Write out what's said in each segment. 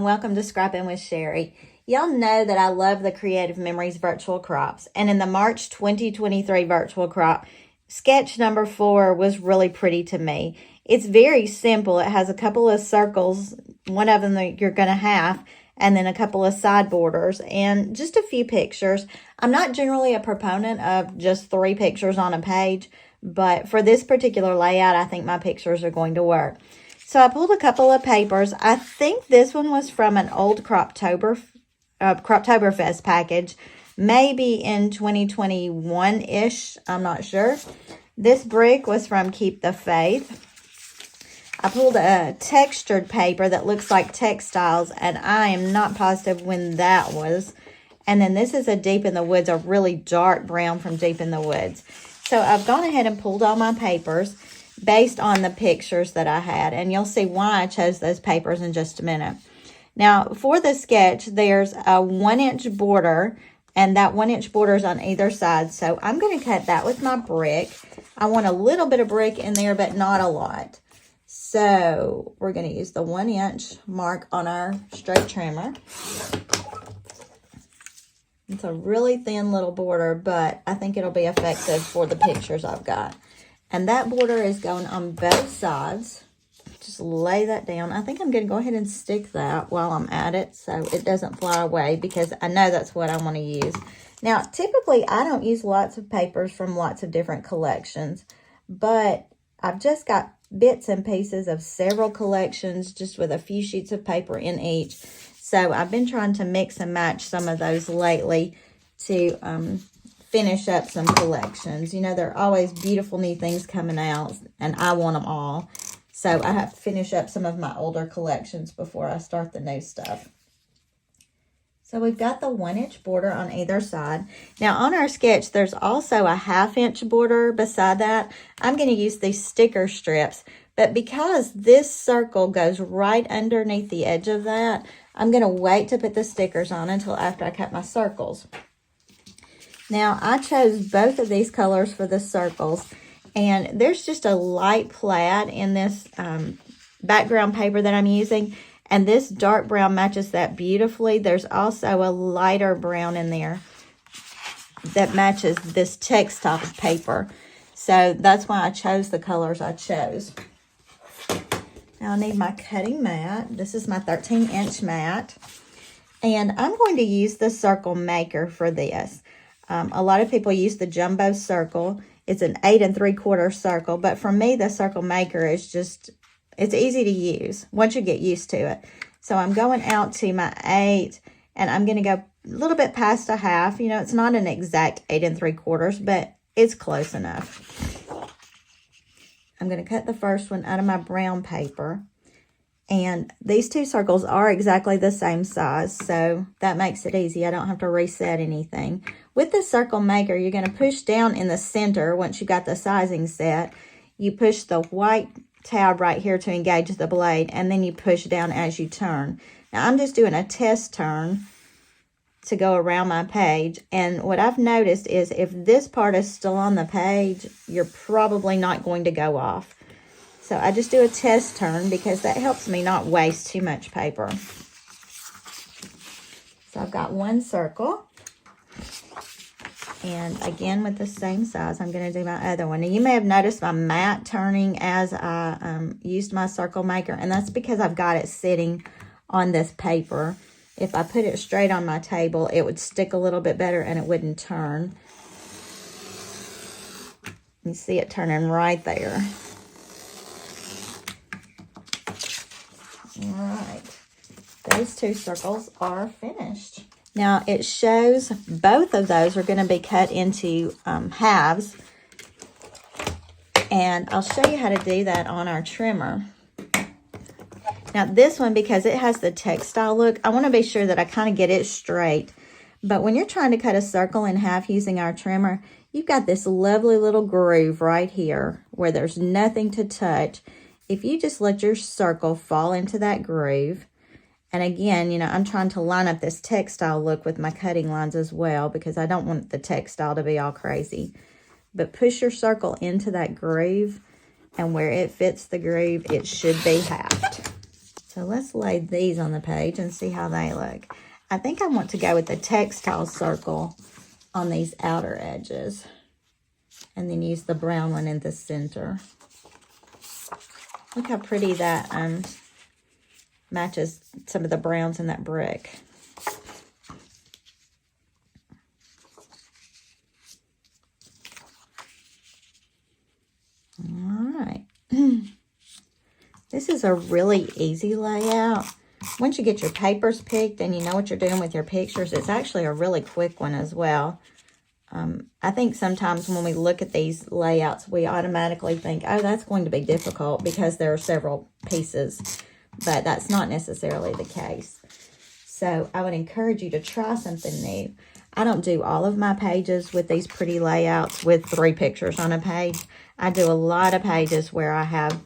welcome to Scrapping with Sherry. Y'all know that I love the Creative Memories virtual crops, and in the March 2023 virtual crop, sketch number 4 was really pretty to me. It's very simple. It has a couple of circles, one of them that you're going to have, and then a couple of side borders, and just a few pictures. I'm not generally a proponent of just 3 pictures on a page, but for this particular layout, I think my pictures are going to work. So I pulled a couple of papers. I think this one was from an old Croptoberfest package, maybe in 2021-ish. I'm not sure. This brick was from Keep the Faith. I pulled a textured paper that looks like textiles, and I am not positive when that was. And then this is a Deep in the Woods, a really dark brown from Deep in the Woods. So I've gone ahead and pulled all my papers based on the pictures that I had, and you'll see why I chose those papers in just a minute. Now, for the sketch, there's a 1-inch border, and that 1-inch border is on either side, so I'm going to cut that with my brick. I want a little bit of brick in there, but not a lot. So we're going to use the 1-inch mark on our straight trimmer. It's a really thin little border, but I think it'll be effective for the pictures I've got. And that border is going on both sides. Just lay that down. I think I'm going to go ahead and stick that while I'm at it so it doesn't fly away, because I know that's what I want to use. Now, typically, I don't use lots of papers from lots of different collections, but I've just got bits and pieces of several collections just with a few sheets of paper in each. So I've been trying to mix and match some of those lately to finish up some collections. You know, there are always beautiful new things coming out, and I want them all. So I have to finish up some of my older collections before I start the new stuff. So we've got the 1-inch border on either side. Now on our sketch, there's also a 1/2-inch border beside that. I'm going to use these sticker strips, but because this circle goes right underneath the edge of that, I'm going to wait to put the stickers on until after I cut my circles. Now, I chose both of these colors for the circles, and there's just a light plaid in this background paper that I'm using, and this dark brown matches that beautifully. There's also a lighter brown in there that matches this textile paper, so that's why I chose the colors I chose. Now, I need my cutting mat. This is my 13-inch mat, and I'm going to use the Circle Maker for this. A lot of people use the Jumbo Circle. It's an 8 3/4 circle, but for me, the Circle Maker is just, it's easy to use once you get used to it. So I'm going out to my 8, and I'm going to go a little bit past a 1/2. You know, it's not an exact 8 3/4, but it's close enough. I'm going to cut the first one out of my brown paper. And these 2 circles are exactly the same size, so that makes it easy. I don't have to reset anything. With the Circle Maker, you're going to push down in the center once you got the sizing set. You push the white tab right here to engage the blade, and then you push down as you turn. Now, I'm just doing a test turn to go around my page, and what I've noticed is if this part is still on the page, you're probably not going to go off. So I just do a test turn because that helps me not waste too much paper. So I've got 1 circle. And again, with the same size, I'm going to do my other one. And you may have noticed my mat turning as I used my Circle Maker. And that's because I've got it sitting on this paper. If I put it straight on my table, it would stick a little bit better and it wouldn't turn. You see it turning right there. All right, those 2 circles are finished. Now, it shows both of those are going to be cut into halves, and I'll show you how to do that on our trimmer. Now, this one, because it has the textile look, I want to be sure that I kind of get it straight. But when you're trying to cut a circle in half using our trimmer, you've got this lovely little groove right here where there's nothing to touch. If you just let your circle fall into that groove, and again, you know, I'm trying to line up this textile look with my cutting lines as well because I don't want the textile to be all crazy. But push your circle into that groove, and where it fits the groove, it should be halved. So So let's lay these on the page and see how they look. I think I want to go with the textile circle on these outer edges, and then use the brown one in the center. Look how pretty that matches some of the browns in that brick. All right. This is a really easy layout. Once you get your papers picked and you know what you're doing with your pictures, it's actually a really quick one as well. I think sometimes when we look at these layouts, we automatically think, oh, that's going to be difficult because there are several pieces, but that's not necessarily the case. So I would encourage you to try something new. I don't do all of my pages with these pretty layouts with 3 pictures on a page. I do a lot of pages where I have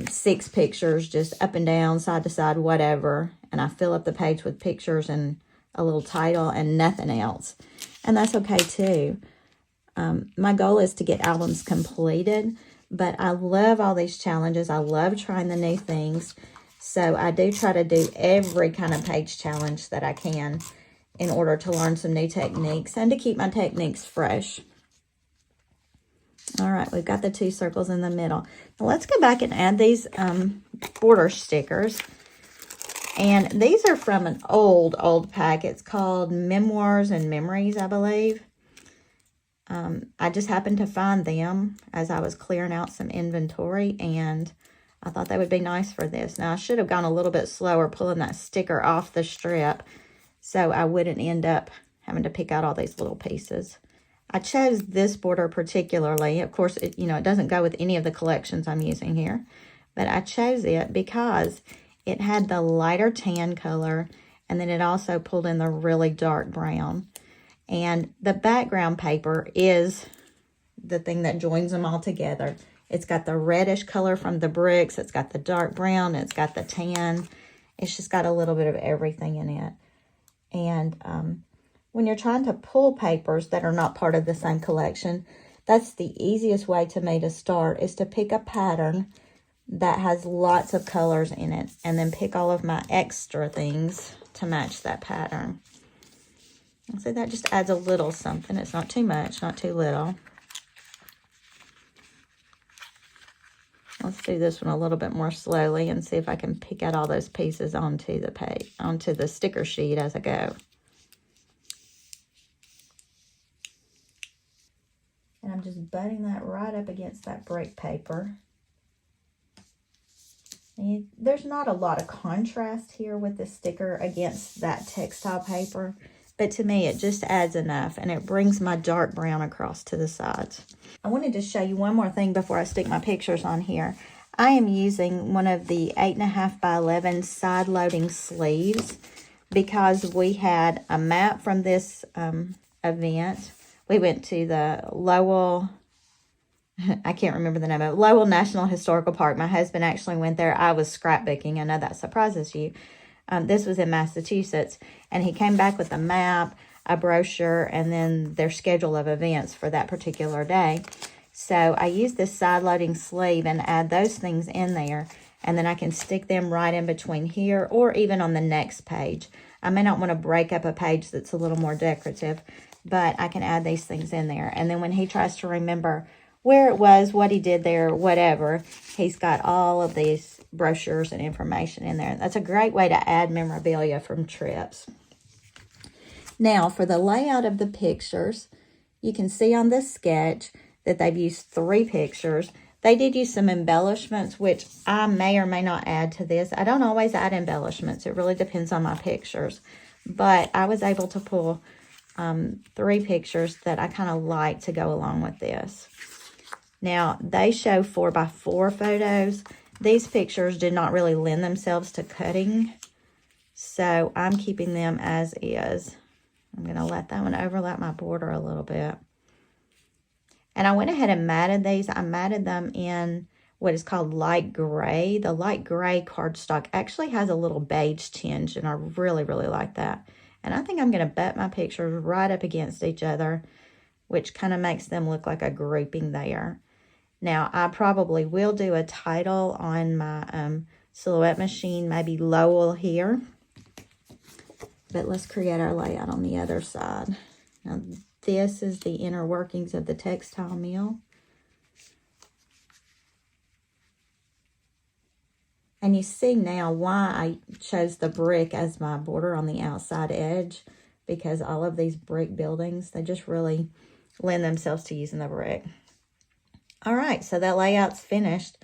6 pictures just up and down, side to side, whatever, and I fill up the page with pictures and a little title and nothing else. And that's okay too. My goal is to get albums completed, but I love all these challenges. I love trying the new things. So I do try to do every kind of page challenge that I can in order to learn some new techniques and to keep my techniques fresh. All right, we've got the 2 circles in the middle. Now let's go back and add these border stickers. And these are from an old pack. It's called Memoirs and Memories, I believe. I just happened to find them as I was clearing out some inventory, and I thought they would be nice for this. Now, I should have gone a little bit slower pulling that sticker off the strip so I wouldn't end up having to pick out all these little pieces. I chose this border particularly. Of course, it doesn't go with any of the collections I'm using here, but I chose it because it had the lighter tan color, and then it also pulled in the really dark brown. And the background paper is the thing that joins them all together. It's got the reddish color from the bricks. It's got the dark brown. It's got the tan. It's just got a little bit of everything in it. And when you're trying to pull papers that are not part of the same collection, that's the easiest way to me to start, is to pick a pattern that has lots of colors in it, and then pick all of my extra things to match that pattern. So that just adds a little something. It's not too much, not too little. Let's do this one a little bit more slowly and see if I can pick out all those pieces onto the page, onto the sticker sheet as I go. And I'm just butting that right up against that brick paper. And there's not a lot of contrast here with the sticker against that textile paper, but to me it just adds enough, and it brings my dark brown across to the sides. I wanted to show you one more thing before I stick my pictures on here. I am using one of the 8.5 by 11 side loading sleeves because we had a map from this event. We went to the Lowell, I can't remember the name of it, Lowell National Historical Park. My husband actually went there. I was scrapbooking. I know that surprises you. This was in Massachusetts, and he came back with a map, a brochure, and then their schedule of events for that particular day. So I use this side loading sleeve and add those things in there, and then I can stick them right in between here or even on the next page. I may not want to break up a page that's a little more decorative, but I can add these things in there. And then when he tries to remember where it was, what he did there, whatever, he's got all of these brochures and information in there. That's a great way to add memorabilia from trips. Now, for the layout of the pictures, you can see on this sketch that they've used 3 pictures. They did use some embellishments, which I may or may not add to this. I don't always add embellishments. It really depends on my pictures. But I was able to pull 3 pictures that I kind of like to go along with this. Now, they show 4x4 photos. These pictures did not really lend themselves to cutting, so I'm keeping them as is. I'm going to let that one overlap my border a little bit. And I went ahead and matted these. I matted them in what is called light gray. The light gray cardstock actually has a little beige tinge, and I really, really like that. And I think I'm going to butt my pictures right up against each other, which kind of makes them look like a grouping there. Now, I probably will do a title on my Silhouette machine, maybe Lowell here. But let's create our layout on the other side. Now, this is the inner workings of the textile mill. And you see now why I chose the brick as my border on the outside edge, because all of these brick buildings, they just really lend themselves to using the brick. All right, so that layout's finished.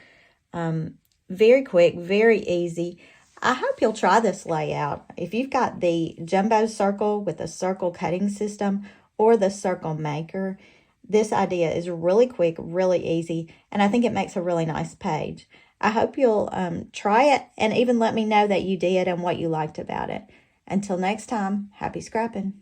Very quick, very easy. I hope you'll try this layout. If you've got the jumbo circle with a circle cutting system or the circle maker, this idea is really quick, really easy, and I think it makes a really nice page. I hope you'll try it and even let me know that you did and what you liked about it. Until next time, happy scrapping.